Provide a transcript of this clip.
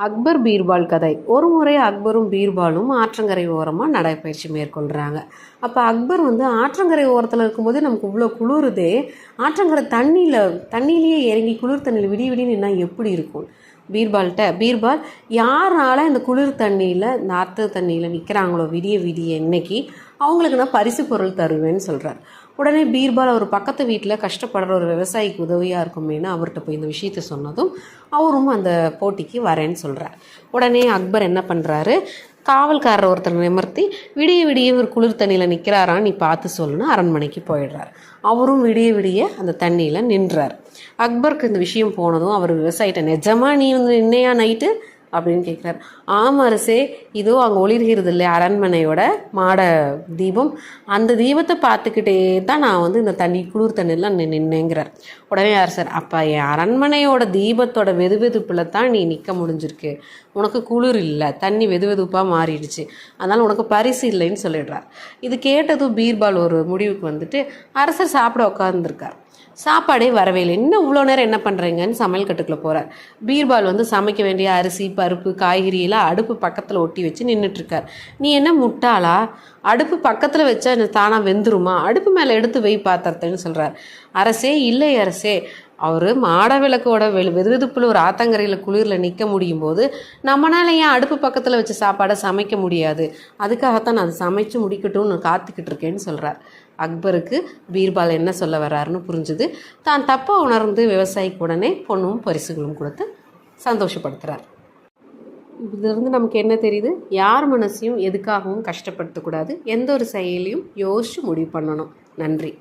அக்பர் பீர்பால் கதை. ஒரு முறை அக்பரும் பீர்பாலும் ஆற்றங்கரை ஓரமாக நடைப்பயிற்சி மேற்கொள்கிறாங்க. அப்போ அக்பர் ஆற்றங்கரை ஓரத்தில் இருக்கும்போதே நமக்கு இவ்வளோ குளிருதே, ஆற்றங்கரை தண்ணியிலேயே இறங்கி குளிர் தண்ணியில் விடிய விடிய நின்னா எப்படி இருக்கும்? பீர்பால் யாரால இந்த குளிர் தண்ணியில் இந்த ஆற்று தண்ணியில் நிற்கிறாங்களோ விடிய விடிய இன்னைக்கு அவங்களுக்கு நான் பரிசு பொருள் தருவேன்னு சொல்கிறார். உடனே பீர்பால் அவர் பக்கத்து வீட்டில் கஷ்டப்படுற ஒரு விவசாயிக்கு உதவியாக இருக்குமேனு அவர்கிட்ட போய் இந்த விஷயத்த சொன்னதும் அவரும் அந்த போட்டிக்கு வரேன்னு சொல்கிறார். உடனே அக்பர் என்ன பண்ணுறாரு, காவல்காரர் ஒருத்தர் நிமிர்த்தி விடிய விடிய ஒரு குளிர் தண்ணியில் நிற்கிறாரான்னு நீ பார்த்து சொல்லுன்னு அரண்மனைக்கு போயிடுறார். அவரும் விடிய விடிய அந்த தண்ணியில் நின்றார். அக்பருக்கு இந்த விஷயம் போனதும் அவர் விவசாயிட்ட, நிஜமா நீ இன்னையா நைட்டு அப்படின்னு கேட்குறாரு. ஆமாம் அரசே, இதோ அங்கே ஒளிர்கிறது இல்லை அரண்மனையோட மாட தீபம், அந்த தீபத்தை பார்த்துக்கிட்டே தான் நான் இந்த குளிர் தண்ணியில் நின்னேங்கிறார். உடனே அரசர், அப்போ என் அரண்மனையோட தீபத்தோட வெதுவெதுப்பில் தான் நீ நிற்க முடிஞ்சிருக்கு, உனக்கு குளிர் இல்லை, தண்ணி வெதுவெதுப்பாக மாறிடுச்சு, அதனால் உனக்கு பரிசு இல்லைன்னு சொல்லிடுறார். இது கேட்டதும் பீர்பால் ஒரு முடிவுக்கு அரசர் சாப்பிட உட்காந்துருக்கார். சாப்பாடே வரவே இல்லை. இன்னும் இவ்வளோ நேரம் என்ன பண்ணுறீங்கன்னு சமையல் கட்டுக்குள்ளே போகிறார். பீர்பால் சமைக்க வேண்டிய அரிசி பருப்பு காய்கறியெல்லாம் அடுப்பு பக்கத்தில் ஒட்டி வச்சு நின்றுட்டுருக்கார். நீ என்ன முட்டாளா, அடுப்பு பக்கத்தில் வச்சா தானாக வெந்துருமா, அடுப்பு மேலே எடுத்து வை பாத்திரத்தைன்னு சொல்கிறார். அரசே, இல்லை அரசே, அவர் மாட விளக்கோட வெதுவெதுப்பில் ஒரு ஆத்தங்கரையில் குளிரில் நிற்க முடியும் போது நம்மளால ஏன் அடுப்பு பக்கத்தில் வச்ச சாப்பாடை சமைக்க முடியாது, அதுக்காகத்தான் நான் அதை சமைச்சு முடிக்கட்டும்னு நான் காத்துக்கிட்டு இருக்கேன்னு சொல்கிறார். அக்பருக்கு பீர்பால் என்ன சொல்ல வர்றாருன்னு புரிஞ்சுது. தான் தப்பாக உணர்ந்து விவசாயிக்கு உடனே பொண்ணும் பரிசுகளும் கொடுத்து சந்தோஷப்படுத்துகிறார். இதிலிருந்து நமக்கு என்ன தெரியுது, யார் மனசையும் எதுக்காகவும் கஷ்டப்படுத்தக்கூடாது, எந்த ஒரு செயலையும் யோசித்து முடிவு பண்ணணும். நன்றி.